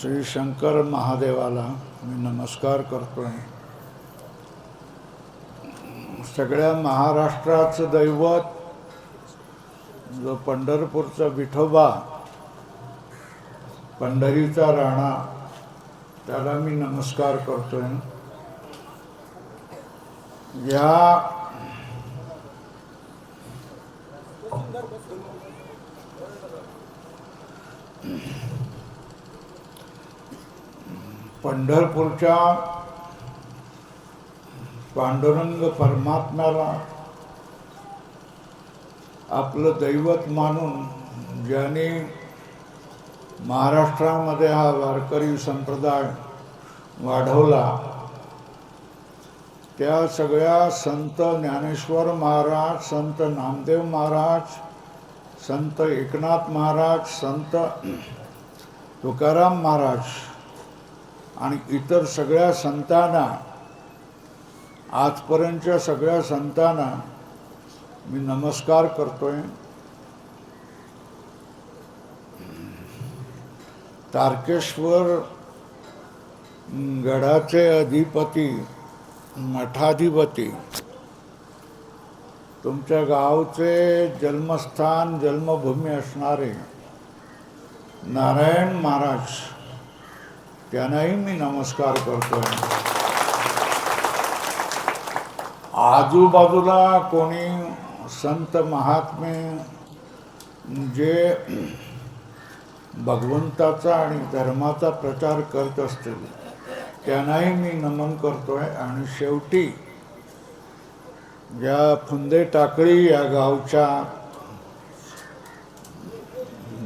श्री शंकर महादेवाला मी नमस्कार करतोय. सगळ्या महाराष्ट्राचं दैवत जो पंढरपूरचा विठोबा, पंढरीचा राणा, त्याला मी नमस्कार करतोय. या पंढरपूरच्या पांडुरंग परमात्म्याला आपलं दैवत मानून ज्याने महाराष्ट्रामध्ये हा वारकरी संप्रदाय वाढवला, त्या सगळ्या संत ज्ञानेश्वर महाराज, संत नामदेव महाराज, संत एकनाथ महाराज, संत तुकाराम महाराज आणि इतर सगळ्या संतांना, आजपर्यंतच्या सगळ्या संतांना मी नमस्कार करतोय. तारकेश्वर गडाचे अधिपती, मठाधिपती, तुमच्या गावचे जन्मस्थान, जन्मभूमी असणारे नारायण महाराज, त्यांनाही मी नमस्कार करतोय. आजूबाजूला कोणी संत महात्मे जे भगवंताचा आणि धर्माचा प्रचार करत असतील, त्यांनाही मी नमन करतोय. आणि शेवटी या फुंदे टाकळी या गावच्या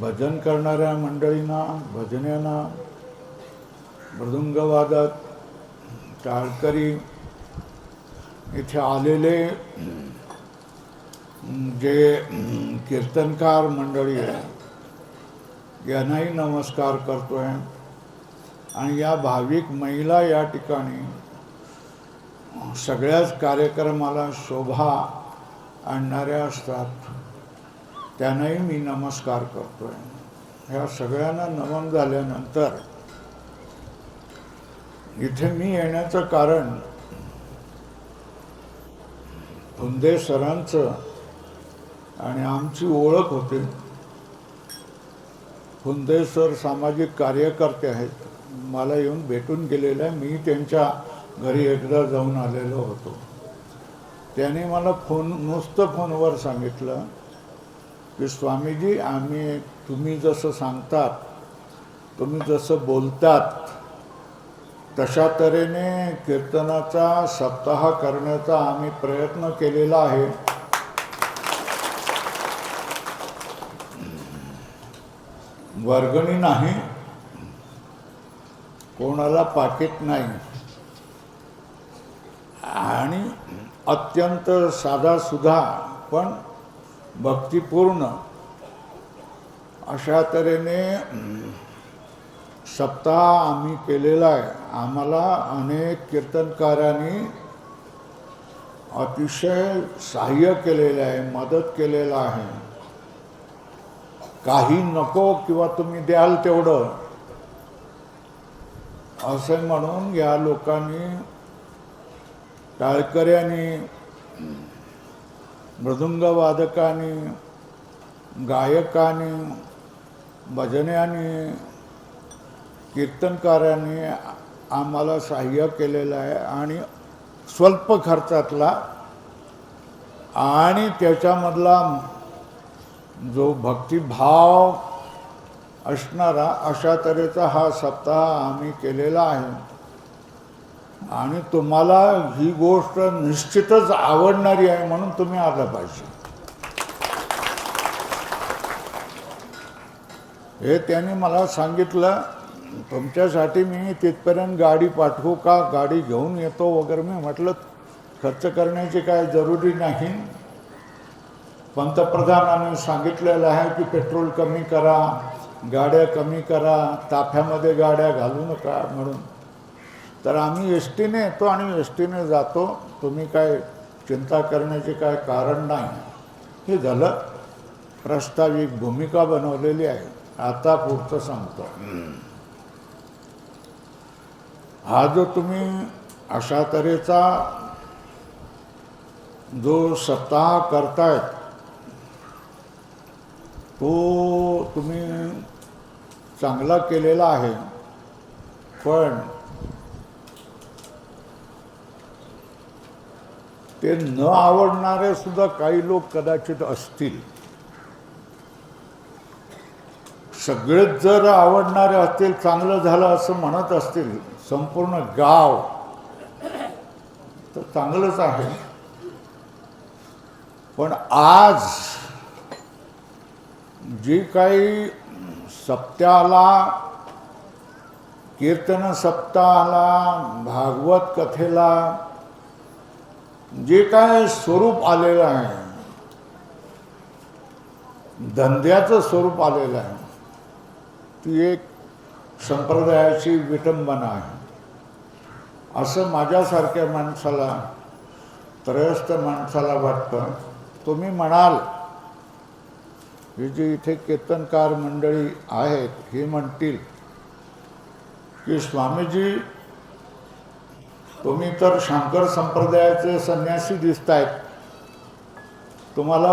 भजन करणाऱ्या मंडळींना, भजन्यांना, मृदुंगवादक, टाळकरी, इथे आलेले जे कीर्तनकार मंडळी आहे, यांनाही नमस्कार करतोय. आणि या भाविक महिला या ठिकाणी सगळ्याच कार्यक्रमाला शोभा आणणाऱ्या असतात, त्यांनाही मी नमस्कार करतोय. ह्या सगळ्यांना नमन झाल्यानंतर इथे मी येण्याचं कारण फुंदे सरांचं आणि आमची ओळख होती. फुंदे सर सामाजिक कार्यकर्ते आहेत, मला येऊन भेटून गेलेलं आहे. मी त्यांच्या घरी एकदा जाऊन आलेलो होतो. त्याने मला नुसतं फोनवर सांगितलं की स्वामीजी, तुम्ही जसं सांगतात, तुम्ही जसं बोलतात, तशा तऱ्हेने कीर्तनाचा सप्ताह करण्याचा आम्ही प्रयत्न केलेला आहे. वर्गणी नाही, कोणाला पाकिट नाही, आणि अत्यंत साधासुधा पण भक्तिपूर्ण अशा तऱ्हेने सप्ताह आम्ही केलेला आहे. आम्हाला अनेक कीर्तनकारांनी अतिशय सहाय्य केलेलं आहे, मदत केलेलं आहे. काही नको किंवा तुम्ही द्याल तेवढं असं म्हणून या लोकांनी, टाळकऱ्यांनी, मृदुंगवादकांनी, गायकांनी, भजन्यांनी, कीर्तनकारांनी आम्हाला सहाय्य केलेलं आहे. आणि स्वल्प खर्चातला आणि त्याच्यामधला जो भक्तिभाव असणारा अशा तऱ्हेचा हा सप्ताह आम्ही केलेला आहे. आणि तुम्हाला ही गोष्ट निश्चितच आवडणारी आहे, म्हणून तुम्ही आलं पाहिजे. हे त्यांनी मला सांगितलं. तुमच्यासाठी मी तिथपर्यंत गाडी पाठवू का, गाडी घेऊन येतो वगैरे. मी म्हटलं खर्च करण्याची काय जरुरी नाही. पंतप्रधानांनी सांगितलेलं आहे की पेट्रोल कमी करा, गाड्या कमी करा, ताफ्यामध्ये गाड्या घालू नका म्हणून. तर आम्ही एस टीने येतो आणि एस टीने जातो. तुम्ही काय चिंता करण्याचे काय कारण नाही. हे झालं प्रास्ताविक भूमिका बनवलेली आहे. आता पुढचं सांगतो. हा जो तुम्ही अशा तऱ्हेचा जो सप्ताह करतायत तो तुम्ही चांगला केलेला आहे, पण ते न आवडणारे सुद्धा काही लोक कदाचित असतील. सगळेच जर आवडणारे असतील, चांगलं झालं असं म्हणत असतील संपूर्ण गाव, तर चांगलंच आहे. पण आज जी काही सप्त्याला, कीर्तन सप्ताहाला, भागवत कथेला जे काय स्वरूप आलेलं आहे, धंद्याचं स्वरूप आलेलं आहे, ती एक संप्रदायाची विटंबना आहे असं माझ्यासारख्या माणसाला, त्रयस्थ माणसाला वाटतं. तुम्ही म्हणाल, ही जी इथे कीर्तनकार मंडळी आहेत ही म्हणतील की स्वामीजी तुम्ही तर शंकर संप्रदायाचे संन्यासी दिसतायत, तुम्हाला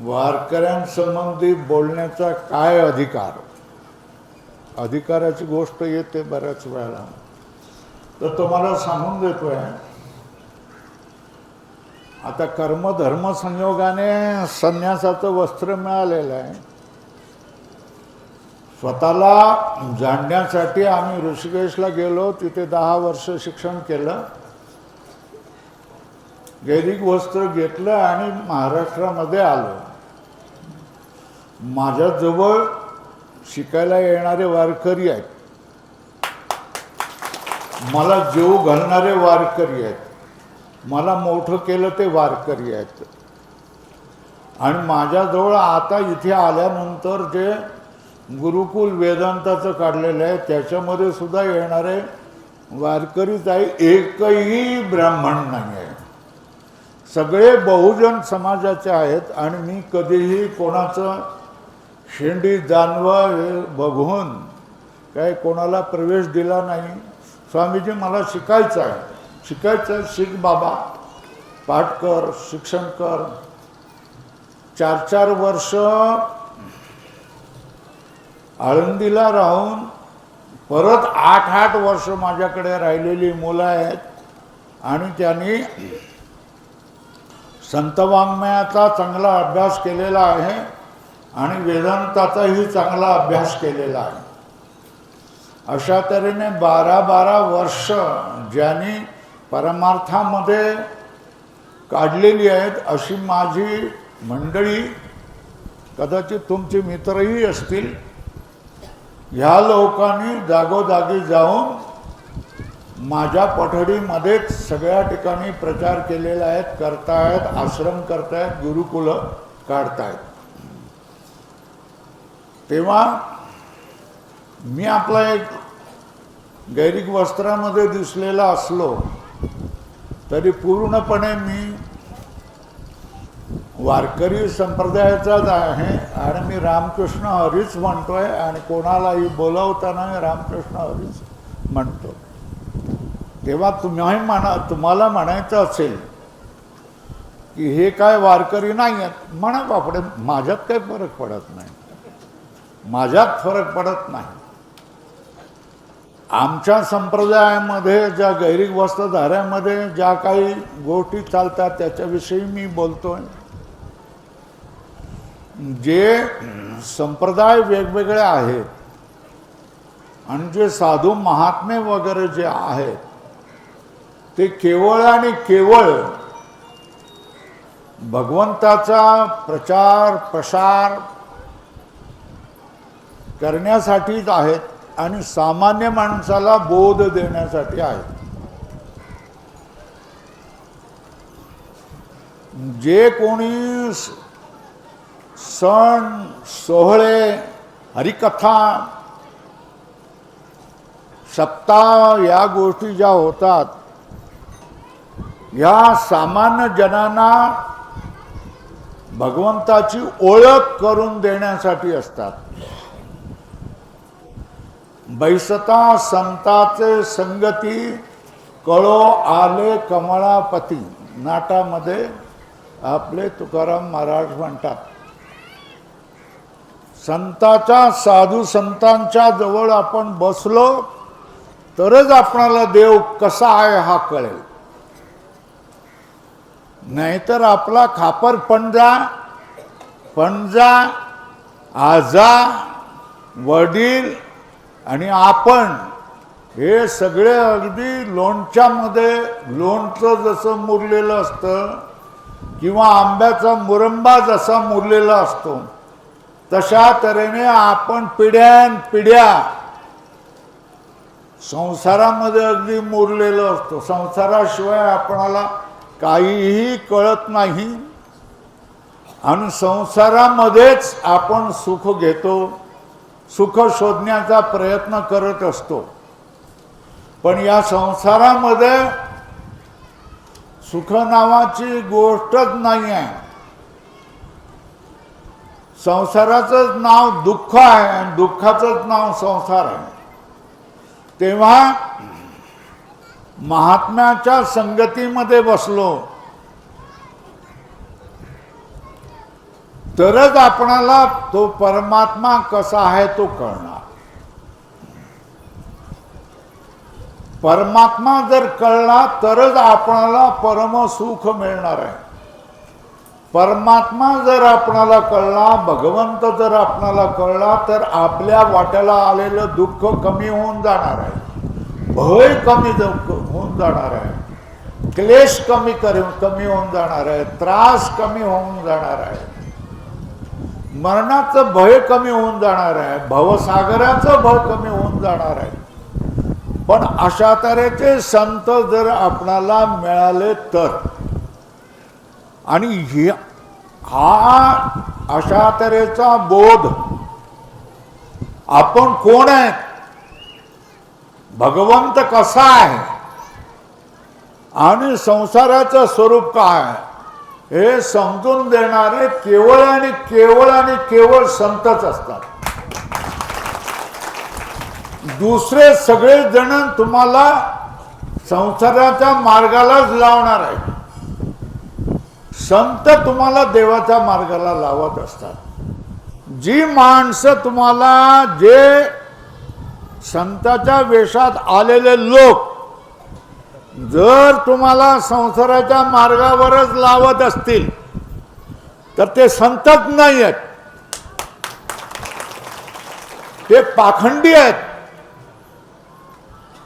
वारकऱ्यांसंबंधी बोलण्याचा काय अधिकार? अधिकाराची गोष्ट येते बऱ्याच वेळेला. तर तुम्हाला सांगून देतोय, आता कर्मधर्म संयोगाने संन्यासाचं वस्त्र मिळालेलं आहे. स्वतःला जाणण्यासाठी आम्ही ऋषिकेशला गेलो, तिथे 10 वर्ष शिक्षण केलं, वैदिक वस्त्र घेतलं आणि महाराष्ट्रामध्ये आलो. माझ्याजवळ शिकायला येणारे वारकरी आहेत, मला जीव घालणारे वारकरी आहेत, मला मोठं केलं ते वारकरी आहेत. आणि माझ्याजवळ आता इथे आल्यानंतर जे गुरुकुल वेदांताचं काढलेलं आहे त्याच्यामध्ये सुद्धा येणारे वारकरीच आहे, एकही ब्राह्मण नाही आहे. सगळे बहुजन समाजाचे आहेत. आणि मी कधीही कोणाचं शेंडी जानवं बघून काय कोणाला प्रवेश दिला नाही. स्वामीजी मला शिकायचं आहे, शिक बाबा, पाठ कर, शिक्षण कर. 4-4 वर्ष आळंदीला राहून परत 8-8 वर्ष माझ्याकडे राहिलेली मुलं आहेत. आणि त्यांनी संतवाङ्मयाचा चांगला अभ्यास केलेला आहे आणि वेदांताचाही चांगला अभ्यास केलेला आहे. अशा तऱ्हेने 12-12 वर्ष ज्यांनी परमार्थामध्ये काढलेली आहेत अशी माझी मंडळी, कदाचित तुमचे मित्रही असतील, ह्या लोकांनी जागोजागी जाऊन माझ्या पठडीमध्येच सगळ्या ठिकाणी प्रचार केलेला आहे, करतायत, आश्रम करतायत, गुरुकुलं काढतायत. तेव्हा मी आपला एक गैरिक वस्त्रामध्ये दिसलेला असलो तरी पूर्णपणे मी वारकरी संप्रदायाचाच आहे आणि मी रामकृष्ण हरीच म्हणतोय आणि कोणालाही बोलवताना रामकृष्ण हरीच म्हणतो. तेव्हा तुम्हाला म्हणायचं असेल की हे काय वारकरी नाही आहेत, म्हणा बापडे, माझ्यात काही फरक पडत नाही, माझ्यात फरक पडत नाही. आमच्या संप्रदायामध्ये ज्या गैरिक वस्त्रधाऱ्यामध्ये ज्या काही गोष्टी चालतात त्याच्याविषयी मी बोलतोय. जे संप्रदाय वेगवेगळे आहेत आणि जे साधू महात्मे वगैरे जे आहेत ते केवळ आणि केवळ भगवंताचा प्रचार प्रसार करण्यासाठीच आहेत आणि सामान्य माणसाला बोध देण्यासाठी आहेत. जे कोणी सण सोहळे, हरिकथा, सप्ताह या गोष्टी ज्या होतात या सामान्य जनांना भगवंताची ओळख करून देण्यासाठी असतात. बैसता संताचे संगती कळो आले कमळापती नाटामध्ये आपले तुकाराम महाराज म्हणतात, संताच्या साधू संतांच्या जवळ आपण बसलो तरच आपणाला देव कसा आहे हा कळेल, नाहीतर आपला खापर पंजा आजा वडील आणि आपण हे सगळे अगदी लोणच्यामध्ये लोणचं जसं मुरलेलं असतं किंवा आंब्याचा मुरंबा जसा मुरलेला असतो तशा तऱ्हेने आपण पिढ्या संसारामध्ये अगदी मुरलेलं असतो. संसाराशिवाय आपणाला काहीही कळत नाही आणि संसारामध्येच आपण सुख घेतो, सुख शोधण्याचा प्रयत्न करत असतो. पण या संसारामध्ये सुख नावाची गोष्टच नाही आहे. संसाराचंच नाव दुःख आहे आणि दुःखाचंच नाव संसार आहे. तेव्हा महात्म्याच्या संगतीमध्ये बसलो तरच आपणाला तो परमात्मा कसा आहे तो कळणार. परमात्मा जर कळला तरच आपणाला परमसुख मिळणार आहे. परमात्मा जर आपणाला कळला, भगवंत जर आपणाला कळला तर आपल्या वाट्याला आलेलं दुःख कमी होऊन जाणार आहे, भय कमी होऊन जाणार आहे, क्लेश कमी होऊन जाणार आहे, त्रास कमी होऊन जाणार आहे, मरणाचं भय कमी होऊन जाणार आहे, भवसागराचं भय कमी होऊन जाणार आहे. पण अशा तऱ्हेचे संत जर आपणाला मिळाले तर, आणि हा अशा तऱ्हेचा बोध आपण कोण आहे, भगवंत कसा आहे आणि संसाराचं स्वरूप काय हे समजून देणारे केवळ आणि केवळ संतच असतात. दुसरे सगळे जण तुम्हाला संसाराच्या मार्गालाच लावणार आहे. संत तुम्हाला देवाच्या मार्गाला लावत असतात. जी माणसं तुम्हाला, जे संताच्या वेशात आलेले लोक जर तुम्हाला संसाराच्या मार्गावरच लावत असतील तर ते संतच नाही आहेत, ते पाखंडी आहेत,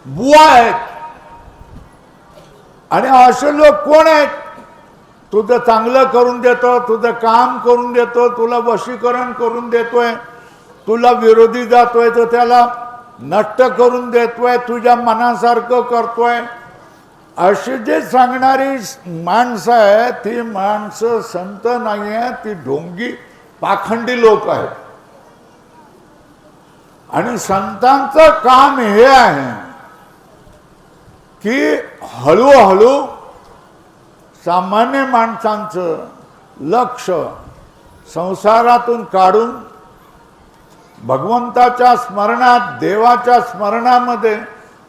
बुवा आहेत. आणि असे लोक कोण आहेत? तुझं चांगलं करून देतो, तुझं काम करून देतो, तुला वशीकरण करून देतोय, तुला विरोधी जातोय तो त्याला नष्ट करून देतोय, तुझ्या मनासारखं करतोय. अशी जे सांगणारी माणसं आहेत ती माणसं संत नाही आहेत, ती ढोंगी पाखंडी लोक आहेत. आणि संतांचं काम हे आहे की हळूहळू सामान्य माणसांचं लक्ष संसारातून काढून भगवंताच्या स्मरणात, देवाच्या स्मरणामध्ये,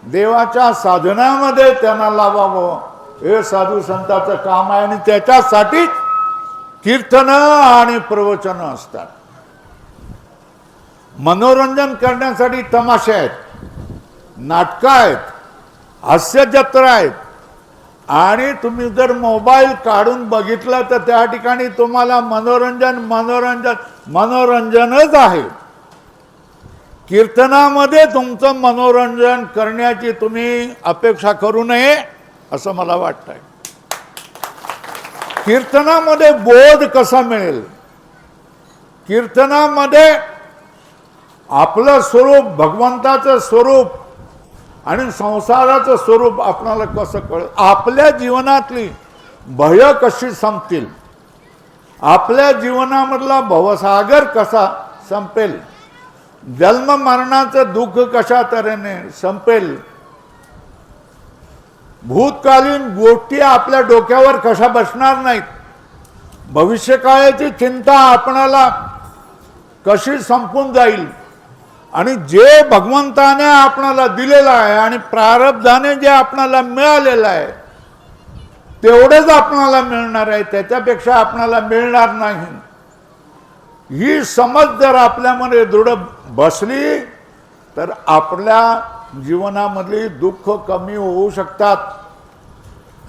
देवाच्या साधनामध्ये त्यांना लावावं, हे साधू संतांचं काम आहे. आणि त्याच्यासाठी कीर्तनं आणि प्रवचनं असतात. मनोरंजन करण्यासाठी तमाशे आहेत, नाटकं आहेत, हास्यजत्रा आहेत. आणि तुम्ही जर मोबाईल काढून बघितलं तर त्या ठिकाणी तुम्हाला मनोरंजनच आहे. कीर्तनामध्ये तुमचं मनोरंजन करण्याची तुम्ही अपेक्षा करू नये असं मला वाटतंय. कीर्तनामध्ये बोध कसा मिळेल, कीर्तनामध्ये आपलं स्वरूप, भगवंताचं स्वरूप आणि संसाराचं स्वरूप आपणाला कसं कळेल, आपल्या जीवनातली भय कशी संपतील, आपल्या जीवनामधला भवसागर कसा संपेल, जन्म मरणाचं दुःख कशा तऱ्हेने संपेल, भूतकालीन गोष्टी आपल्या डोक्यावर कशा बसणार नाहीत, भविष्यकाळाची चिंता आपणाला कशी संपून जाईल, आणि जे भगवंताने आपणाला दिलेलं आहे आणि प्रारब्धाने जे आपणाला मिळालेलं आहे तेवढेच आपणाला मिळणार आहे, त्याच्यापेक्षा आपणाला मिळणार नाही. ही समज जर आपल्यामध्ये दृढ बसली तर आपल्या जीवनामधली दुःख कमी होऊ शकतात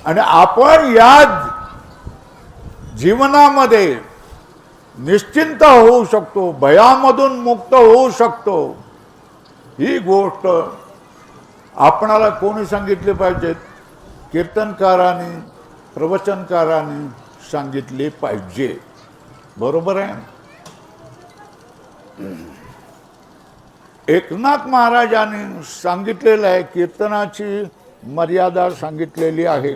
आणि आपण या जीवनामध्ये निश्चिंत होऊ शकतो, भयामधून मुक्त होऊ शकतो. ही गोष्ट आपणाला कोणी सांगितली पाहिजे? कीर्तनकारांनी, प्रवचनकारांनी सांगितले पाहिजे. बरोबर आहे. एकनाथ महाराजांनी सांगितलेलं आहे, कीर्तनाची मर्यादा सांगितलेली आहे.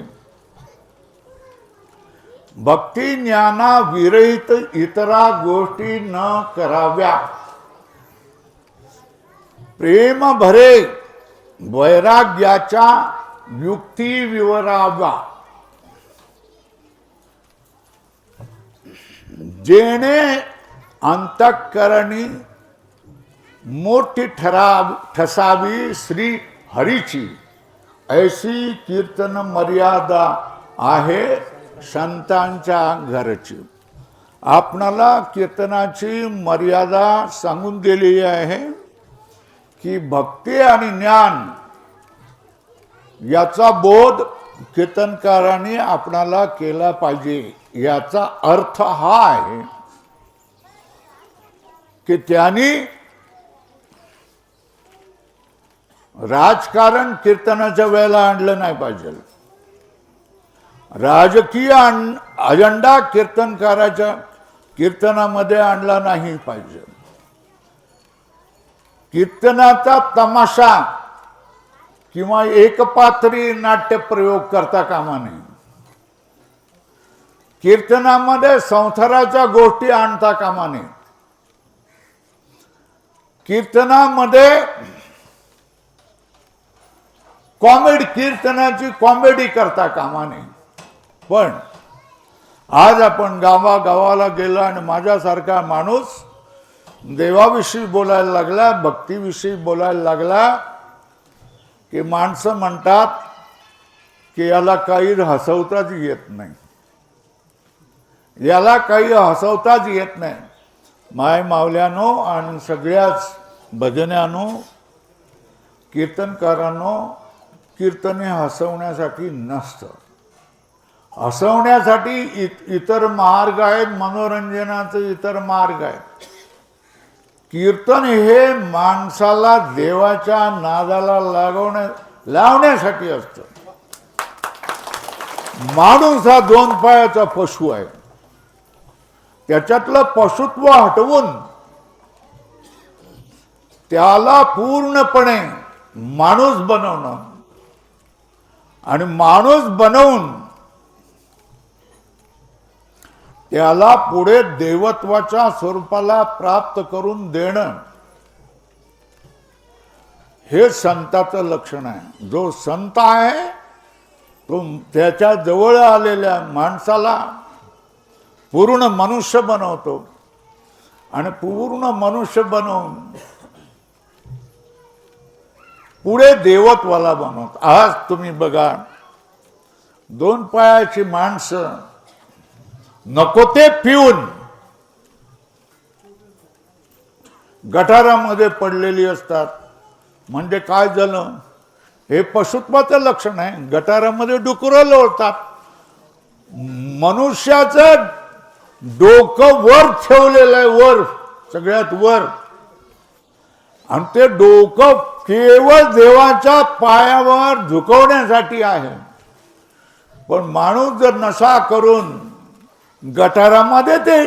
भक्ती ज्ञाना विरहित इतरा गोष्टी न कराव्या, प्रेम भरे वैराग्याच्या युक्ती विवराव्या, जेणे अंतःकरणी मोठी ठसावी श्री हरीची, ऐसी कीर्तन मर्यादा आहे संतांच्या घरची. आपणाला कीर्तनाची मर्यादा सांगून दिलेली आहे की भक्ती आणि ज्ञान याचा बोध कीर्तनकारांनी आपणाला केला पाहिजे. याचा अर्थ हा आहे की त्यांनी राजकारण कीर्तनाच्या वेळेला आणलं नाही पाहिजे. राजकीय अजेंडा कीर्तनकाराच्या कीर्तनामध्ये आणला नाही पाहिजे. कीर्तनाचा तमाशा किंवा एकपात्री नाट्य प्रयोग करता कामा नये. कीर्तनामध्ये संसाराच्या गोष्टी आणता कामा नये. कीर्तनामध्ये कीर्तनाची कॉमेडी करता कामा नये. पण आज आपण गावागावाला गेला आणि माझ्यासारखा माणूस देवाविषयी बोलायला लागला, भक्तीविषयी बोलायला लागला की माणसं म्हणतात की याला काही हसवताच येत नाही, याला काही हसवताच येत नाही. माय मावल्यानो आणि सगळ्याच भजन्यानो, कीर्तनकारांनो, कीर्तने हसवण्यासाठी नसतं. हसवण्यासाठी इतर मार्ग आहेत, मनोरंजनाचे इतर मार्ग आहेत. कीर्तन हे माणसाला देवाच्या नादाला लावण्यासाठी असतं. माणूस हा दोन पायाचा पशु आहे. त्याच्यातलं पशुत्व हटवून त्याला पूर्णपणे माणूस बनवणं आणि माणूस बनवून त्याला पुढे देवत्वाच्या स्वरूपाला प्राप्त करून देणं हे संताचं लक्षण आहे. जो संत आहे तो त्याच्या जवळ आलेल्या माणसाला पूर्ण मनुष्य बनवतो आणि पूर्ण मनुष्य बनवून पुढे देवत्वाला बनवतो. आज तुम्ही बघा, दोन पायाची माणसं नको ते पिऊन गटारामध्ये पडलेली असतात. म्हणजे काय झालं? हे पशुत्वाचं लक्षण आहे. गटारामध्ये डुकरं लोळतात. मनुष्याचं डोकं वर ठेवलेलं आहे, वर, सगळ्यात वर, आणि ते डोकं केवळ देवाच्या पायावर झुकवण्यासाठी आहे. पण माणूस जर नशा करून गटारामध्ये ते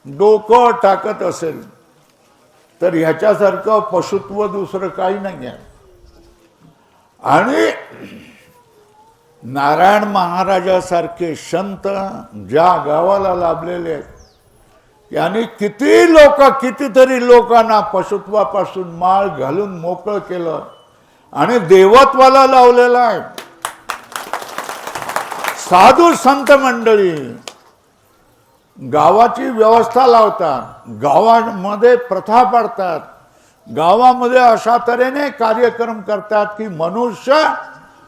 डोकं टाकत असेल तर ह्याच्यासारखं पशुत्व दुसरं काही नाही आहे. आणि नारायण महाराजासारखे संत ज्या गावाला लाभलेले आहेत त्यांनी कितीतरी लोकांना पशुत्वापासून माळ घालून मोकळं केलं आणि देवत्वाला लावलेलं आहे. साधू संत मंडळी गावाची व्यवस्था लावतात, गावामध्ये प्रथा पाडतात, गावामध्ये अशा तऱ्हेने कार्यक्रम करतात की मनुष्य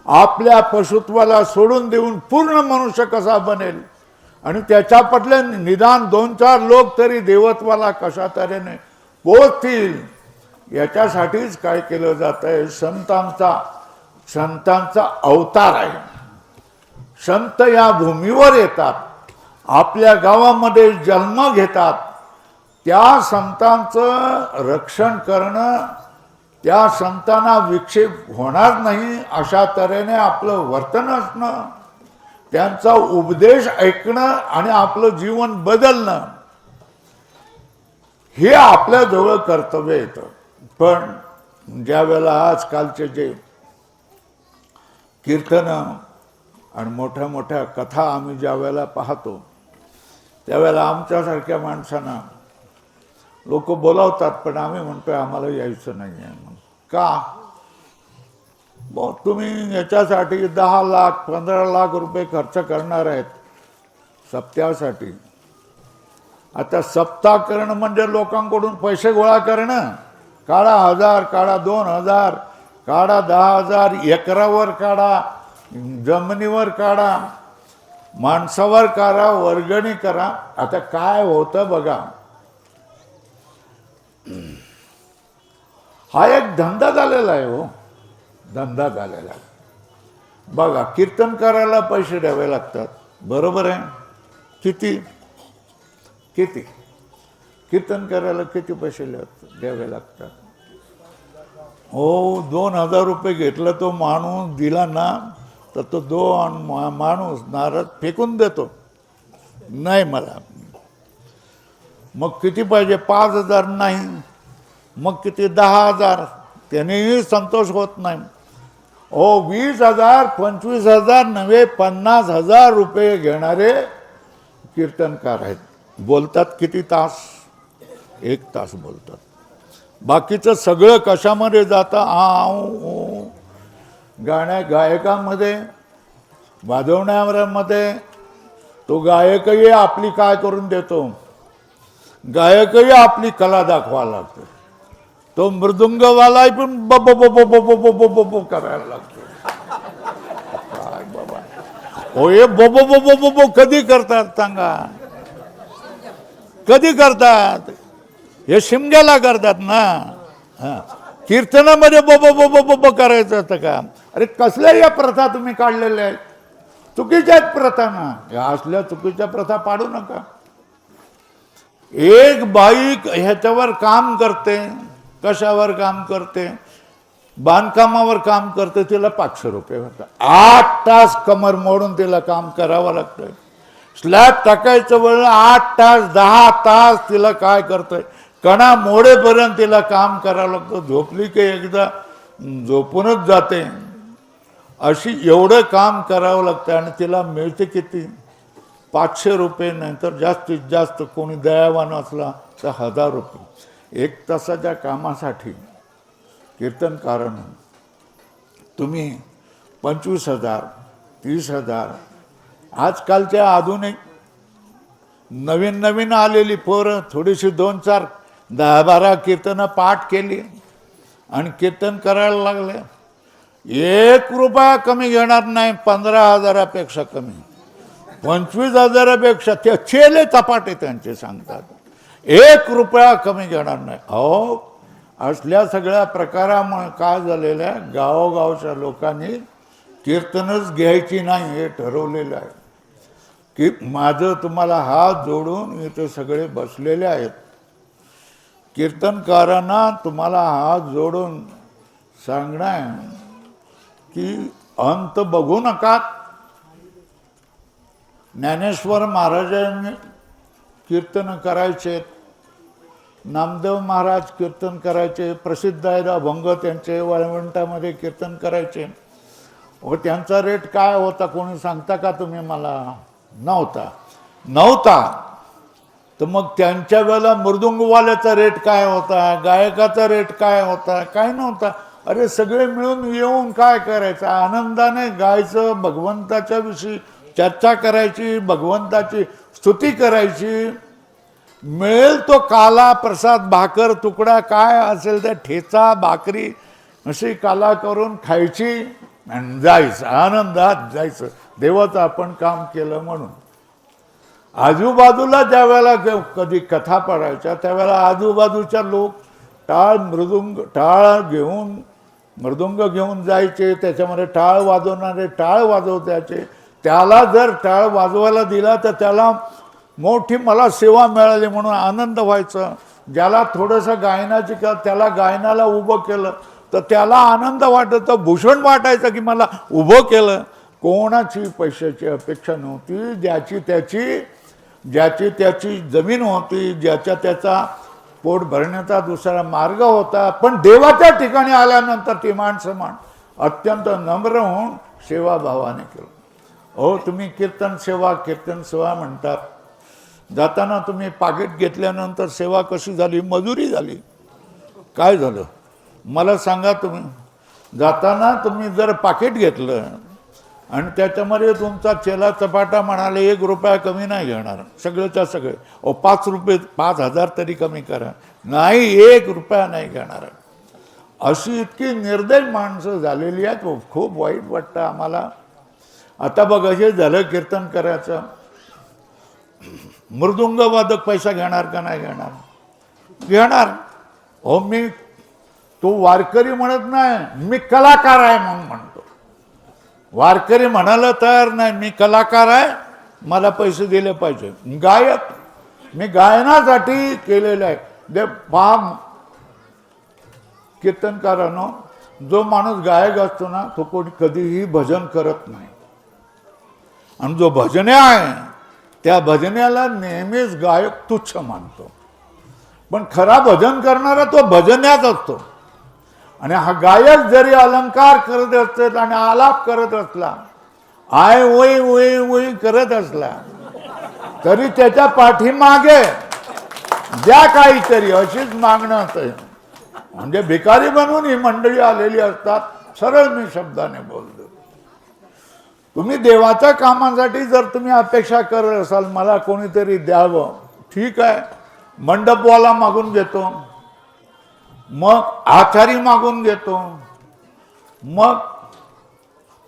आपल्या पशुत्वाला सोडून देऊन पूर्ण मनुष्य कसा बनेल आणि त्याच्यापटले निदान 2-4 लोक तरी देवत्वाला कशा तऱ्हेने पोचतील याच्यासाठीच काय केलं जात आहे. संतांचा अवतार आहे. संत या भूमीवर येतात, आपल्या गावामध्ये जन्म घेतात. त्या संतांचं रक्षण करणं, त्या संतांना विक्षेप होणार नाही अशा तऱ्हेने आपलं वर्तन असणं, त्यांचा उपदेश ऐकणं आणि आपलं जीवन बदलणं हे आपल्याजवळ कर्तव्य येतं. पण ज्या वेळेला आजकालचे जे कीर्तनं आणि मोठ्या मोठ्या कथा आम्ही ज्या वेळेला पाहतो त्यावेळेला आमच्यासारख्या माणसांना लोक बोलावतात, पण आम्ही म्हणतोय आम्हाला यायचं नाही आहे. का? मग तुम्ही याच्यासाठी 10 लाख 15 लाख रुपये खर्च करणार आहेत सप्त्यासाठी. आता सप्ताह करणं म्हणजे लोकांकडून पैसे गोळा करणं. काढा 1000, काढा 2000, काढा 10,000, एकरावर काढा, जमिनीवर काढा, माणसावर काढा, वर्गणी करा. आता काय होतं बघा, हा एक धंदा झालेला आहे. हो, धंदा झालेला आहे. बघा, कीर्तन करायला पैसे द्यावे लागतात, बरोबर आहे. किती कीर्तन करायला किती पैसे द्यावे लागतात? हो, 2000 रुपये घेतला तो माणूस, दिला ना तर तो 2 माणूस नारळ फेकून देतो. नाही मला. मग किती पाहिजे? 5000 नाही. मग किती? 10,000. त्यानेही संतोष होत नाही. हो, 20,000 25,000 नव्हे 50,000 रुपये घेणारे कीर्तनकार आहेत. बोलतात किती तास? 1 तास बोलतात. बाकीचं सगळं कशामध्ये जातं? गायकामध्ये, वाजवण्यामध्ये. तो गायकही आपली काय करून देतो, गायकही आपली कला दाखवा लागतो. तो मृदुंगवाला पण बब बब बब बब बब करायला लागतो. काय बाबा, हो, हे बब बब बब कधी करतात सांगा? कधी करतात? हे शिमग्याला करतात ना. कीर्तनामध्ये बब बब बब करायचं असतं का? अरे, कसल्या या प्रथा तुम्ही काढलेल्या आहेत? चुकीच्या आहेत प्रथा ना. या असल्या चुकीच्या प्रथा पाडू नका. एक बाई ह्याच्यावर काम करते. कशावर काम करते? बांधकामावर काम करते. तिला 500 रुपये होतात. 8 तास कमर मोडून तिला काम करावं लागतंय. स्लॅब टाकायचं वेळ 8 तास 10 तास तिला काय करतोय, कणा मोडेपर्यंत तिला काम करावं लागतं. झोपली की एकदा झोपूनच जाते. अशी एवढं काम करावं लागतं आणि तिला मिळते किती? 500 रुपये. नंतर जास्तीत जास्त कोणी दयावान असला तर 1000 रुपये. 1 तासाच्या कामासाठी कीर्तनकारांना तुम्ही 25,000 30,000. आजकालच्या आधुनिक नवीन आलेली पोरं थोडीशी 2-4 10-12 कीर्तनं पाठ केली आणि कीर्तन करायला लागले. 1 रुपया कमी घेणार नाही. 15,000पेक्षा कमी, 25,000पेक्षा. ते चेले चपाटे त्यांचे सांगतात 1 रुपया कमी घेणार नाही. अहो, असल्या सगळ्या प्रकारामुळे काय झालेलं आहे, गावोगावच्या लोकांनी कीर्तनच घ्यायची नाही हे ठरवलेलं आहे. की माझं तुम्हाला हात जोडून इथे सगळे बसलेले आहेत. कीर्तनकारांना तुम्हाला हात जोडून सांगणं आहे की अंत बघू नका. ज्ञानेश्वर महाराजांनी कीर्तन करायचे, नामदेव महाराज कीर्तन करायचे, प्रसिद्ध आहे अभंग त्यांचे वाळवंटामध्ये कीर्तन करायचे. व त्यांचा रेट काय होता कोणी सांगता का तुम्ही मला? नव्हता. तर मग त्यांच्या वेळेला मृदुंगवाल्याचा रेट काय होता, गायकाचा रेट काय होता? काय नव्हता. अरे, सगळे मिळून येऊन काय करायचं, आनंदाने गायचं, भगवंताच्या विषयी चर्चा करायची, भगवंताची स्तुती करायची. मिळेल तो काला प्रसाद, भाकर तुकडा काय असेल ते ठेचा भाकरी अशी काला करून खायची आणि जायचं, आनंदात जायचं, देवाचं आपण काम केलं म्हणून. आजूबाजूला ज्या वेळेला कधी कथा पडायच्या त्यावेळेला आजूबाजूच्या लोक टाळ घेऊन मृदुंग घेऊन जायचे, त्याच्यामध्ये टाळ वाजवणारे टाळ वाजवतायचे. त्याला जर टाळ वाजवायला दिला तर त्याला मोठी मला सेवा मिळाली म्हणून आनंद व्हायचा. ज्याला थोडंसं गायनाची त्याला गायनाला उभं केलं तर त्याला आनंद वाटत, भूषण वाटायचं की मला उभं केलं. कोणाची पैशाची अपेक्षा नव्हती, ज्याची त्याची जमीन होती, ज्याच्या त्याचा पोट भरण्याचा दुसरा मार्ग होता. पण देवाच्या ठिकाणी आल्यानंतर ती माणसं अत्यंत नम्र होऊन सेवाभावाने केलं. हो, तुम्ही कीर्तन सेवा म्हणतात. जाताना तुम्ही पाकिट घेतल्यानंतर सेवा कशी झाली? मजुरी झाली. काय झालं मला सांगा. तुम्ही जाताना तुम्ही जर पाकिट घेतलं आणि त्याच्यामध्ये तुमचा चेला चपाटा म्हणाले 1 रुपया कमी नाही घेणार, सगळेच्या सगळे. 5 रुपये 5,000 तरी कमी करा, नाही 1 रुपया नाही घेणार. अशी इतकी निर्दय माणसं झालेली आहेत. खूप वाईट वाटतं आम्हाला. आता बघा, हे झालं कीर्तन करायचं. मृदुंगवादक पैसा घेणार का नाही घेणार? घेणार. हो, मी तो वारकरी म्हणत नाही, मी कलाकार आहे म्हणून म्हणतो. वारकरी म्हणाला तयार नाही, मी कलाकार आहे, मला पैसे दिले पाहिजे. गायक मी गायनासाठी केलेलं आहे. दे फाम कीर्तनकारांनो, जो माणूस गायक असतो ना तो कोणी कधीही भजन करत नाही. आणि जो भजने आहे त्या भजन्याला नेहमीच गायक तुच्छ मानतो. पण खरा भजन करणारा तो भजन्याच असतो. आणि हा गायक जरी अलंकार करत असत आणि आलाप करत असला, आय ओई ओई ओई करत असला, तरी त्याच्या पाठीमागे द्या काहीतरी अशीच मागणं असते. म्हणजे भिकारी बनवून ही मंडळी आलेली असतात. सरळ मी शब्दाने बोलतो. तुम्ही देवाच्या कामासाठी जर तुम्ही अपेक्षा करत असाल मला कोणीतरी द्यावं, ठीक आहे, मंडपवाला मागून घेतो, मग आचारी मागून घेतो, मग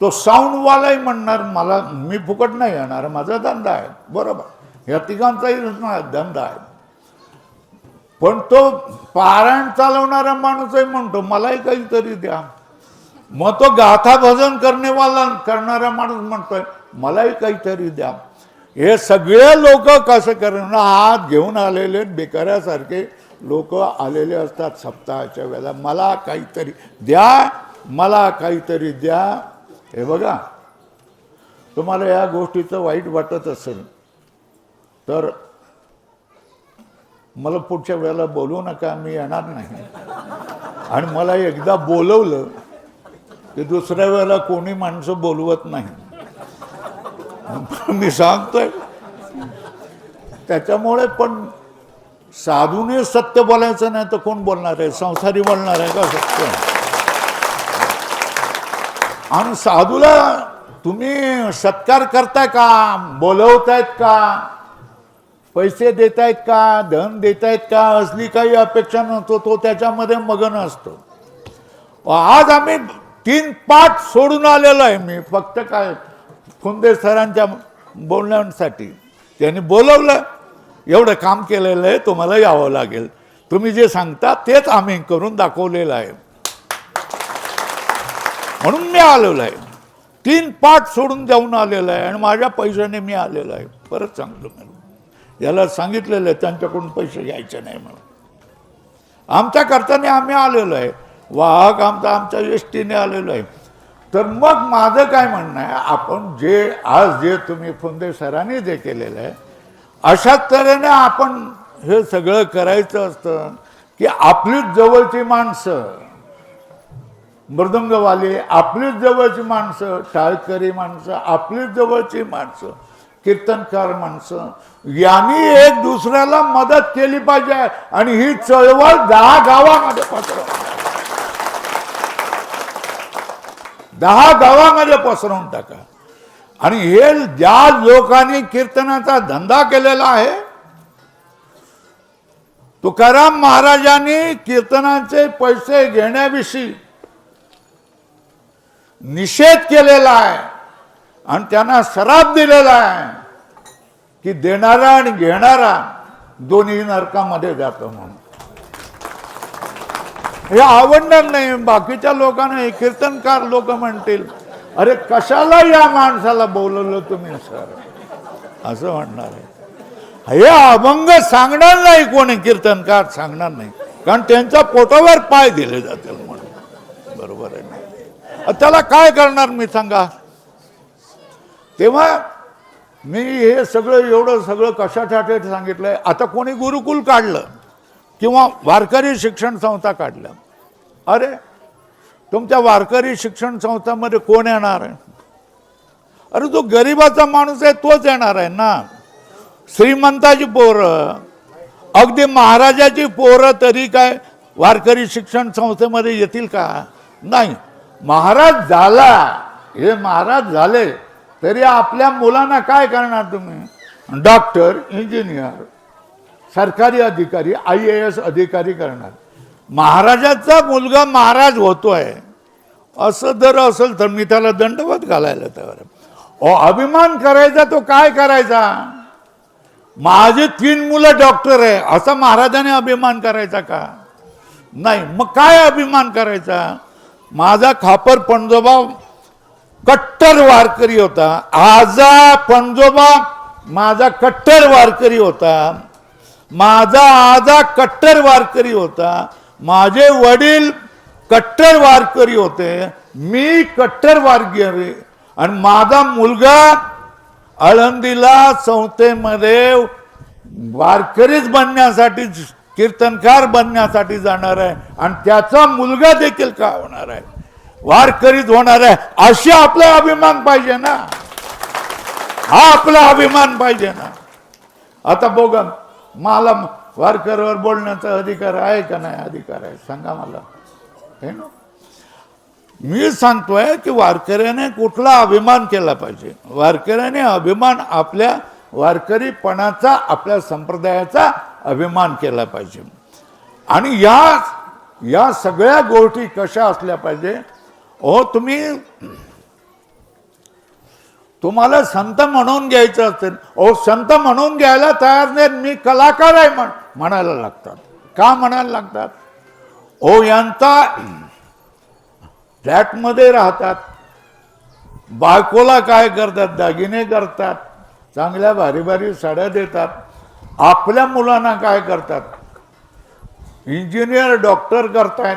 तो साऊंडवालाही म्हणणार मला मी फुकट नाही येणार, माझा धंदा आहे. बरोबर, या तिघांचाही धंदा आहे. पण तो पारायण चालवणारा माणूसही म्हणतो मलाही काहीतरी द्या. मग तो गाथा भजन करणारा माणूस म्हणतोय मलाही काहीतरी द्या. हे सगळे लोक कसं करणार? हात घेऊन आलेले बेकाऱ्यासारखे लोक आलेले असतात सप्ताहाच्या वेळेला. मला काहीतरी द्या, मला काहीतरी द्या. हे बघा, तुम्हाला या गोष्टीचं वाईट वाटत असेल तर मला पुढच्या वेळेला बोलवू नका, मी येणार नाही. आणि मला एकदा बोलवलं की दुसऱ्या वेळेला कोणी माणसं बोलवत नाही, मी सांगतोय. त्याच्यामुळे पण साधूने सत्य बोलायचं नाही तर कोण बोलणार आहे? संसारी बोलणार आहे का सत्य? आणि साधूला तुम्ही सत्कार करताय का? बोलवतायत का? पैसे देतायत का? धन देतायत का? असली काही अपेक्षा नसतो, तो त्याच्यामध्ये मग्न असतो. आज आम्ही 3 पाठ सोडून आलेलो आहे. मी फक्त काय फुंदे सरांच्या बोलण्यासाठी त्यांनी बोलवलं, एवढं काम केलेलं आहे, तुम्हाला यावं लागेल, तुम्ही जे सांगता तेच आम्ही करून दाखवलेलं आहे म्हणून मी आलेलो आहे. 3 पाठ सोडून जाऊन आलेलं आहे आणि माझ्या पैशाने मी आलेलो आहे. परत सांगतो, मी याला सांगितलेलं आहे त्यांच्याकडून पैसे घ्यायचे नाही म्हणून. आमच्या करताने आम्ही आलेलो आहे. वाहक आमच्या एसटीने आलेलो आहे. तर मग माझं काय म्हणणं आहे, आपण जे तुम्ही फुंदे सरांनी जे केलेलं आहे अशाच तऱ्हेने आपण हे सगळं करायचं असतं की आपलीच जवळची माणसं, मृदंगवाले आपलीच जवळची माणसं, टाळकरी माणसं आपलीच जवळची माणसं, कीर्तनकार माणसं यांनी एक दुसऱ्याला मदत केली पाहिजे. आणि ही चळवळ 10 गावामध्ये पसरवून टाका. आणि हे ज्या लोकांनी कीर्तनाचा धंदा केलेला आहे तुकाराम महाराजांनी कीर्तनाचे पैसे घेण्याविषयी निषेध केलेला आहे आणि त्यांना सराप दिलेला आहे की देणारा आणि घेणारा दोन्ही नरकामध्ये जातो म्हणून. हे आवडणार नाही बाकीच्या लोकांना. हे कीर्तनकार लोक म्हणतील, अरे कशाला या माणसाला बोलवलं तुम्ही सर, असं म्हणणार आहे. हे अभंग सांगणार नाही कोणी, कीर्तनकार सांगणार नाही, कारण त्यांच्या पोटावर पाय दिले जातील म्हणून. बरोबर आहे ना? त्याला काय करणार मी सांगा. तेव्हा मी हे सगळं एवढं सगळं कशासाठी सांगितलंय. आता कोणी गुरुकुल काढलं किंवा वारकरी शिक्षण संस्था काढल्या, अरे तुमच्या वारकरी शिक्षण संस्थांमध्ये कोण येणार आहे? अरे जो गरिबाचा माणूस आहे तोच येणार आहे ना. श्रीमंताची पोरं, अगदी महाराजाची पोरं तरी काय वारकरी शिक्षण संस्थेमध्ये येतील का? नाही. महाराज झाला, हे महाराज झाले तरी आपल्या मुलांना काय करणार तुम्ही? डॉक्टर, इंजिनियर, सरकारी अधिकारी, IAS अधिकारी करणार. महाराजाचा मुलगा महाराज होतोय असं जर असेल तर मी त्याला दंडवत घालायला त्यावर. अभिमान करायचा तो काय करायचा? माझे 3 मुलं डॉक्टर आहे असा महाराजाने अभिमान करायचा का? नाही. मग काय अभिमान करायचा? माझा खापर पणजोबा कट्टर वारकरी होता, आजा पणजोबा माझा कट्टर वारकरी होता, माझा आजा कट्टर वारकरी होता, माझे वडील कट्टर वारकरी होते, मी कट्टर वारकरी, आणि माझा मुलगा आळंदीला संस्थेमध्ये वारकरीच बनण्यासाठी, कीर्तनकार बनण्यासाठी जाणार आहे आणि त्याचा मुलगा देखील का होणार आहे? वारकरीच होणार आहे. अशी आपला अभिमान पाहिजे ना. हा आपला अभिमान पाहिजे ना. आता बघा, मला वारकऱ्यावर बोलण्याचा अधिकार आहे का नाही? अधिकार आहे, सांगा मला. हे ना, मी सांगतोय की वारकऱ्याने कुठला अभिमान केला पाहिजे. वारकऱ्याने अभिमान आपल्या वारकरीपणाचा, आपल्या संप्रदायाचा अभिमान केला पाहिजे. आणि या सगळ्या गोष्टी कशा असल्या पाहिजे? तुम्हाला संत म्हणून घ्यायचं असेल, संत म्हणून घ्यायला तयार नाही, मी कलाकार आहे म्हणायला लागतात. का म्हणायला लागतात? यांचा फ्लॅटमध्ये राहतात, बायकोला काय करतात? दागिने करतात, चांगल्या भारी भारी साड्या देतात. आपल्या मुलांना काय करतात? इंजिनियर, डॉक्टर करतायत.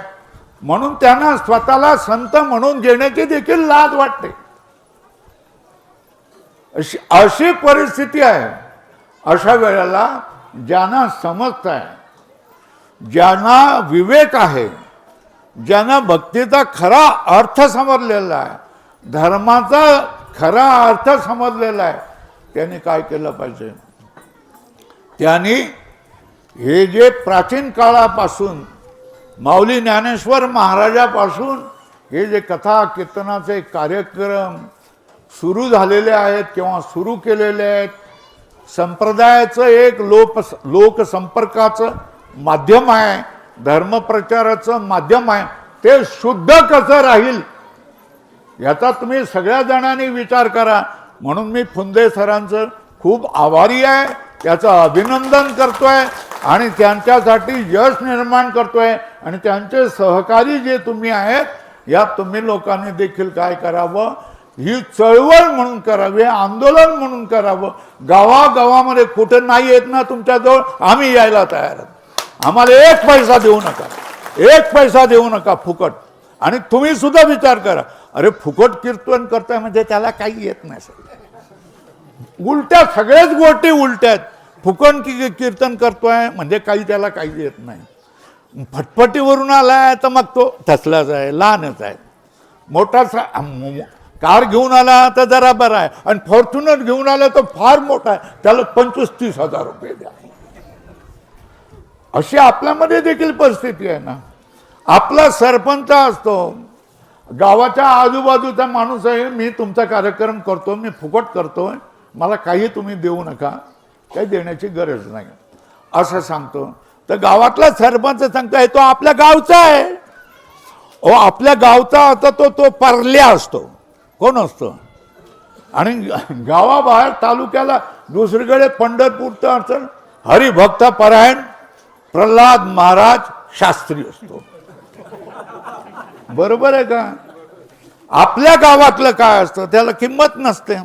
म्हणून त्यांना स्वतःला संत म्हणून घेण्याची देखील लाज वाटते. अशी परिस्थिती आहे. अशा वेळेला ज्यांना समजत आहे, ज्यांना विवेक आहे, ज्यांना भक्तीचा खरा अर्थ समजलेला आहे, धर्माचा खरा अर्थ समजलेला आहे, त्यांनी काय केलं पाहिजे? त्यांनी हे जे प्राचीन काळापासून माऊली ज्ञानेश्वर महाराजापासून हे जे कथा कीर्तनाचे कार्यक्रम सुरू झालेले आहेत किंवा सुरू केलेले आहेत, संप्रदायाचं एक लोकसंपर्काचं माध्यम आहे, धर्मप्रचाराचं माध्यम आहे, ते शुद्ध कसं राहील याचा तुम्ही सगळ्या जणांनी विचार करा. म्हणून मी फुंदे सरांचं खूप आभारी आहे, त्याचं अभिनंदन करतोय आणि त्यांच्यासाठी यश निर्माण करतोय. आणि त्यांचे सहकारी जे तुम्ही आहेत, या तुम्ही लोकांनी देखील काय करावं? ही चळवळ म्हणून करावी, आंदोलन म्हणून करावं. गावागावामध्ये कुठं नाही येत ना तुमच्याजवळ, आम्ही यायला तयार आहोत. आम्हाला 1 पैसा देऊ नका, 1 पैसा देऊ नका, फुकट. आणि तुम्ही सुद्धा विचार करा, अरे फुकट कीर्तन करताय म्हणजे त्याला काही येत नाही. उलट्या सगळ्याच गोष्टी उलट्या आहेत. फुकट कीर्तन करतोय म्हणजे काही त्याला काही येत नाही. फटफटीवरून आलाय तर मग तो तसलाच आहे, लहानच आहे. मोठा कार घेऊन आला तर जरा बरा आहे, आणि फॉर्च्युनर घेऊन आला तर फार मोठा आहे, त्याला 25-30 हजार रुपये द्या. अशी आपल्यामध्ये देखील परिस्थिती आहे ना. आपला सरपंच असतो, गावाच्या आजूबाजूचा माणूस आहे, मी तुमचा कार्यक्रम करतो, मी फुकट करतोय, मला काही तुम्ही देऊ नका, काही देण्याची गरज नाही असं सांगतो. तर गावातला सरपंच सांगताय तो आपल्या गावचा आहे. ओ आपल्या गावचा आता तो परल्या असतो, कोण असतो, आणि गावाबाहेर तालुक्याला दुसरीकडे पंढरपूरचा अडचण हरिभक्त परायण प्रल्हाद महाराज शास्त्री असतो. बरोबर आहे का? आपल्या गावातलं काय असतं त्याला किंमत नसते.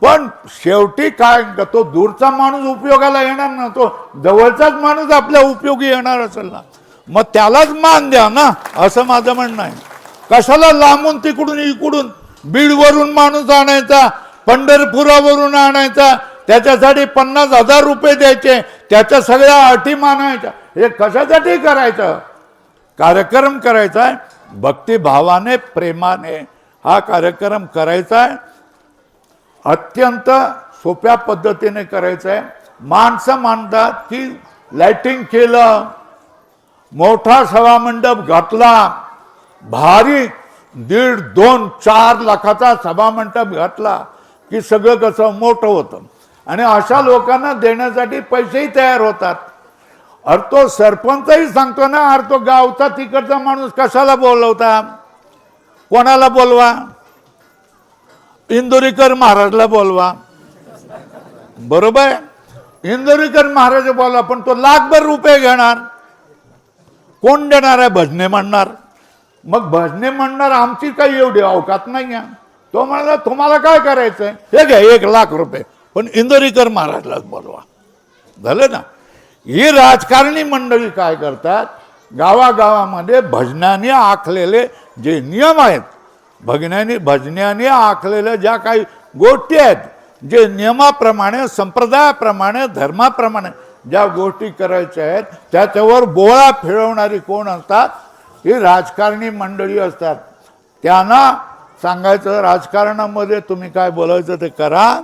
पण शेवटी काय, तो दूरचा माणूस उपयोगाला येणार ना, तो जवळचाच माणूस आपल्या उपयोगी येणार असेल ना, मग त्यालाच मान द्या ना, असं माझं म्हणणं आहे. कशाला लांबून तिकडून इकडून बीडवरून माणूस आणायचा, पंढरपुरावरून आणायचा, त्याच्यासाठी 50,000 रुपये द्यायचे, त्याच्या सगळ्या अटी मानायच्या. हे कशासाठी करायचं? कार्यक्रम करायचा आहे, भक्तिभावाने प्रेमाने हा कार्यक्रम करायचा आहे. अत्यंत सोप्या पद्धतीने करायचं आहे. माणसं मानतात की लाइटिंग केलं, मोठा सभामंडप घातला, भारी 1.5, 2, 4 लाखाचा सभामंडप घातला की सगळं कसं मोठं होतं, आणि अशा लोकांना देण्यासाठी पैसेही तयार होतात. अरे तो सरपंचही सांगतो ना, अरे तो गावचा तिकडचा माणूस कशाला बोलवता, कोणाला बोलवा, इंदोरीकर महाराजला बोलवा. बरोबर, इंदोरीकर महाराज बोलवा, पण तो लाखभर रुपये घेणार, कोण देणार आहे? भजने म्हणणार. मग भजने म्हणणार आमची काही एवढी अवकात नाही आहे. तो म्हणाला तुम्हाला काय करायचंय, हे घ्या 1 लाख रुपये, पण इंदोरीकर महाराजलाच बोलवा. झालं ना? ही राजकारणी मंडळी काय करतात, गावागावामध्ये भजनाने आखलेले जे नियम आहेत, भजनाने आखलेल्या ज्या काही गोष्टी आहेत, जे नियमाप्रमाणे, संप्रदायाप्रमाणे, धर्माप्रमाणे ज्या गोष्टी करायच्या आहेत, त्याच्यावर बोळा फिरवणारी कोण असतात? ही राजकारणी मंडळी असतात. त्यांना सांगायचं राजकारणामध्ये तुम्ही काय बोलायचं ते करा,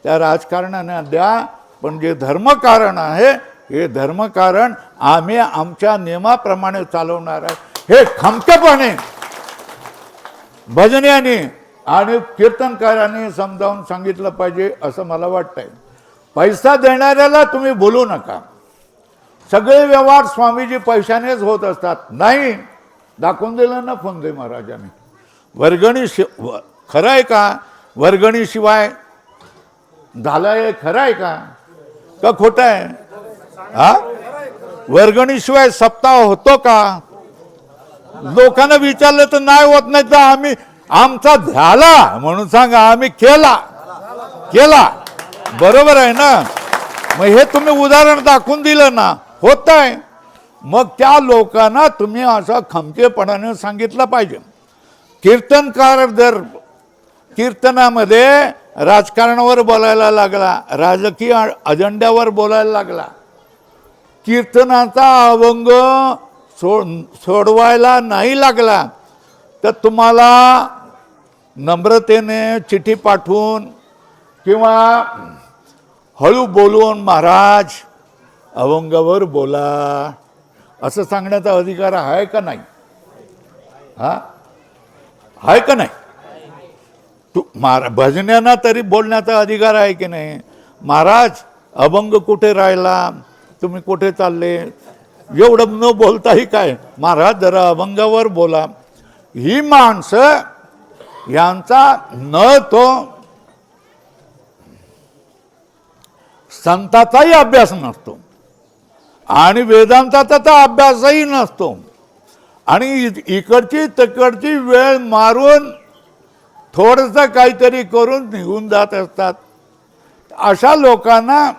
त्या राजकारणाने द्या, पण जे धर्मकारण आहे हे धर्मकारण आम्ही आमच्या नियमाप्रमाणे चालवणार आहे, हे खमकेपणे भजन्याने आणि कीर्तनकारांनी समजावून सांगितलं पाहिजे असं मला वाटतंय. पैसा देणाऱ्याला तुम्ही बोलू नका. सगळे व्यवहार स्वामीजी पैशानेच होत असतात. नाही, दाखवून दिलं ना फुंदे महाराजांनी. वर्गणी खरं आहे का? वर्गणीशिवाय झालंय खरं आहे का खोटं आहे? हा, वर्गणीशिवाय सप्ताह होतो का? लोकांना विचारलं तर नाही होत, नाही तर आम्ही आमचा झाला म्हणून सांगा, आम्ही केला. बरोबर आहे ना? मग हे तुम्ही उदाहरण दाखवून दिलं ना, होत आहे. मग त्या लोकांना तुम्ही असं खमकेपणाने सांगितलं पाहिजे. कीर्तनकार जर कीर्तनामध्ये राजकारणावर बोलायला लागला, राजकीय अजेंड्यावर बोलायला लागला, कीर्तनाचा अभंग सोडवायला नाही लागला, तर तुम्हाला नम्रतेने चिठी पाठवून किंवा हळू बोलून महाराज अभंगावर बोला असं सांगण्याचा अधिकार आहे का नाही? हा, आहे का नाही? भजन्यांना तरी बोलण्याचा अधिकार आहे की नाही? महाराज अभंग कुठे राहिला, तुम्ही कुठे चालले, एवढं न बोलताही काय, महाराज जरा अभंगावर बोला. ही माणसं यांचा न तो संताचाही अभ्यास नसतो आणि वेदांताचा तर अभ्यासही नसतो, आणि इकडची तिकडची वेळ मारून थोडंसं काहीतरी करून निघून जात असतात. अशा लोकांना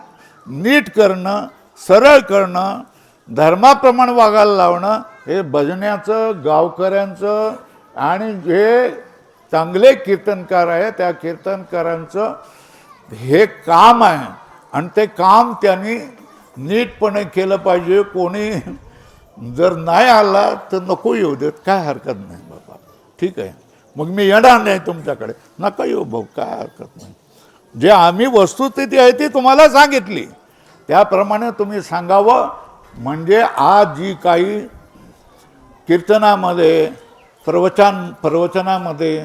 नीट करणं, सरळ करणं, धर्माप्रमाणे वागायला लावणं हे भजन्याचं, गावकऱ्यांचं आणि जे चांगले कीर्तनकार आहे त्या कीर्तनकारांचं हे काम आहे. आणि ते काम त्यांनी नीटपणे केलं पाहिजे. कोणी जर नाही आला तर नको येऊ देत, काय हरकत नाही बाबा, ठीक आहे, मग मी येणार नाही तुमच्याकडे, नका येऊ भाऊ, काय हरकत नाही. जे आम्ही वस्तुस्थिती आहे ती तुम्हाला सांगितली, त्याप्रमाणे तुम्ही सांगावं. म्हणजे आज जी काही कीर्तनामध्ये, प्रवचनामध्ये,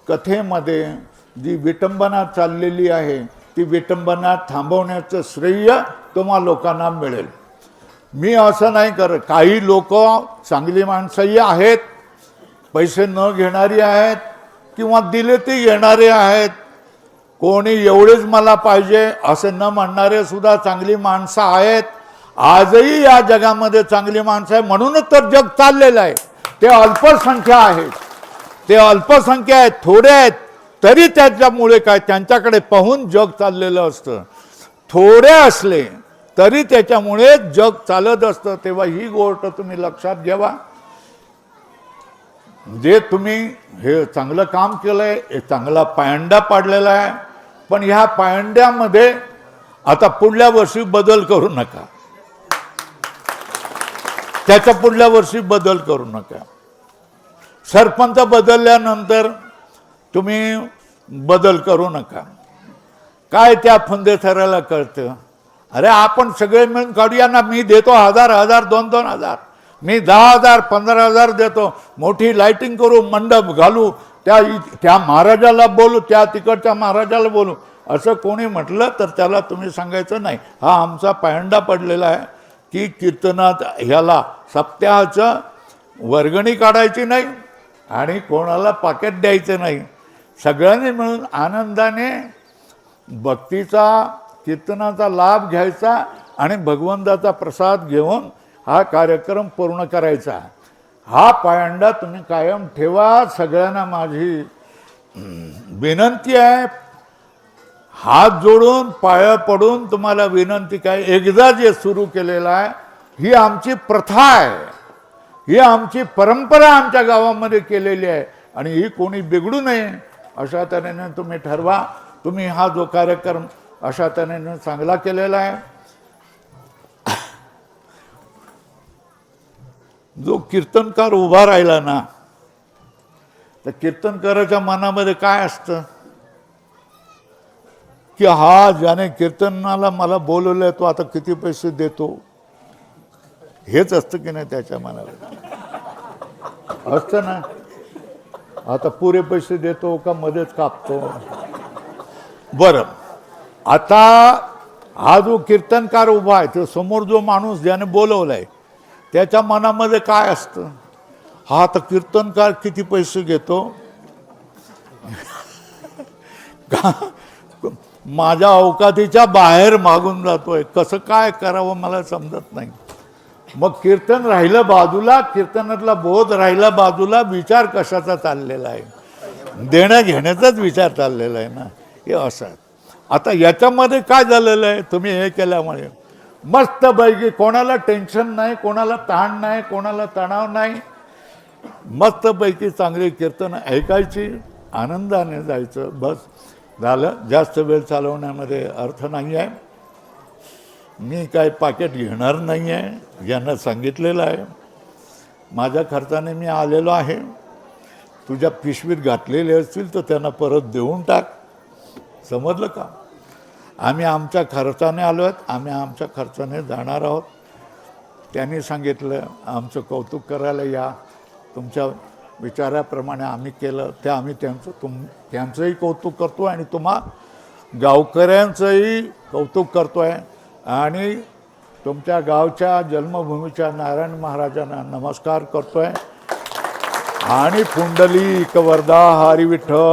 कथेमध्ये जी विटंबना चाललेली आहे, ती विटंबना थांबवण्याचं श्रेय तुम्हा लोकांना मिळेल. मी असं नाही करत. काही लोक चांगली माणसंही आहेत, पैसे न घेणारी आहेत किंवा दिले ते येणारे आहेत. कोणी एवढेच मला पाहिजे असे न म्हणणारे सुद्धा चांगली माणसं आहेत. आजही या जगामध्ये चांगली माणसं आहे, म्हणूनच तर जग चाललेलं आहे. ते अल्पसंख्या आहेत, ते अल्पसंख्या आहेत, थोडे आहेत, तरी त्याच्यामुळे काय त्यांच्याकडे पाहून जग चाललेलं असतं. थोडे असले तरी त्याच्यामुळे जग चालत असतं. तेव्हा ही गोष्ट तुम्ही लक्षात घ्यावा. जे तुम्ही हे चांगलं काम केलंय, एक चांगला पायंडा पाडलेला आहे, पण ह्या पायंड्यामध्ये आता पुढल्या वर्षी बदल करू नका. त्याच्या पुढल्या वर्षी बदल करू नका. सरपंच बदलल्यानंतर तुम्ही बदल करू नका. काय त्या फुंदेथराला कळतं? अरे आपण सगळे मिळून काढूया ना. मी देतो 1000, 2,000, मी 10,000, 15,000 देतो. मोठी लाइटिंग करू, मंडप घालू, त्या महाराजाला बोलू, त्या तिकडच्या महाराजाला बोलू. असं कोणी म्हटलं तर त्याला तुम्ही सांगायचं नाही, हा आमचा पायंडा पडलेला आहे की कीर्तनात ह्याला सप्ताहाचं वर्गणी काढायची नाही आणि कोणाला पाकिट द्यायचं नाही. सगळ्यांनी मिळून आनंदाने भक्तीचा कीर्तनाचा लाभ घ्यायचा आणि भगवंताचा प्रसाद घेऊन हा कार्यक्रम पूर्ण करायचा. हा पायंडा तुम्ही कायम ठेवा. सगळ्यांना माझी विनंती आहे, हात जोडून पाया पडून तुम्हाला विनंती काय, एकदा जे सुरू केलेलं आहे ही आमची प्रथा आहे, ही आमची परंपरा आमच्या गावामध्ये केलेली आहे आणि ही कोणी बिघडू नये अशा तऱ्हेने तुम्ही ठरवा. तुम्ही हा जो कार्यक्रम अशा तऱ्हेने चांगला केलेला आहे. जो कीर्तनकार उभा राहिला ना, तर कीर्तनकाराच्या मनामध्ये काय असतं की हा ज्याने कीर्तनाला मला बोलवलंय तो आता किती पैसे देतो, हेच असतं की नाही त्याच्या मनाला? असतं ना. आता पुरे पैसे देतो का मध्येच कापतो? बरं, आता हा जो कीर्तनकार उभा आहे, तो समोर जो माणूस ज्याने बोलवलाय त्याच्या मनामध्ये काय असतं? हा आता कीर्तनकार किती पैसे घेतो, माझ्या अवकातीच्या बाहेर मागून जातोय, कसं काय करावं मला समजत नाही. मग कीर्तन राहिलं बाजूला, कीर्तनातला बोध राहिला बाजूला, विचार कशाचा चाललेला आहे? देण्या घेण्याचाच विचार चाललेला आहे ना. हे असं आता याच्यामध्ये काय झालेलं आहे, तुम्ही हे केल्यामुळे मस्तपैकी कोणाला टेन्शन नाही, कोणाला ताण नाही, कोणाला तणाव नाही, मस्तपैकी चांगली कीर्तन ऐकायची, आनंदाने जायचं, बस झालं. जास्त वेळ चालवण्यामध्ये अर्थ नाही आहे. मी काय पाकिट घेणार नाही आहे, यांना सांगितलेलं आहे. माझ्या खर्चाने मी आलेलो आहे. तुझ्या पिशवीत घातलेले असतील तर त्यांना परत देऊन टाक. समजलं का? आम्ही आमच्या खर्चाने आलो आहेत, आम्ही आमच्या खर्चाने जाणार आहोत. त्यांनी सांगितलं आमचं कौतुक करायला या, तुमच्या विचाराप्रमाणे आम्ही केलं ते आम्ही त्यांचंही कौतुक करतो आणि तुम्हा गावकऱ्यांचंही कौतुक करतो आहे आणि तुमच्या गावच्या जन्मभूमीच्या नारायण महाराजांना नमस्कार करतो आहे. आणि पुंडलिक वरदा हरी विठ्ठल.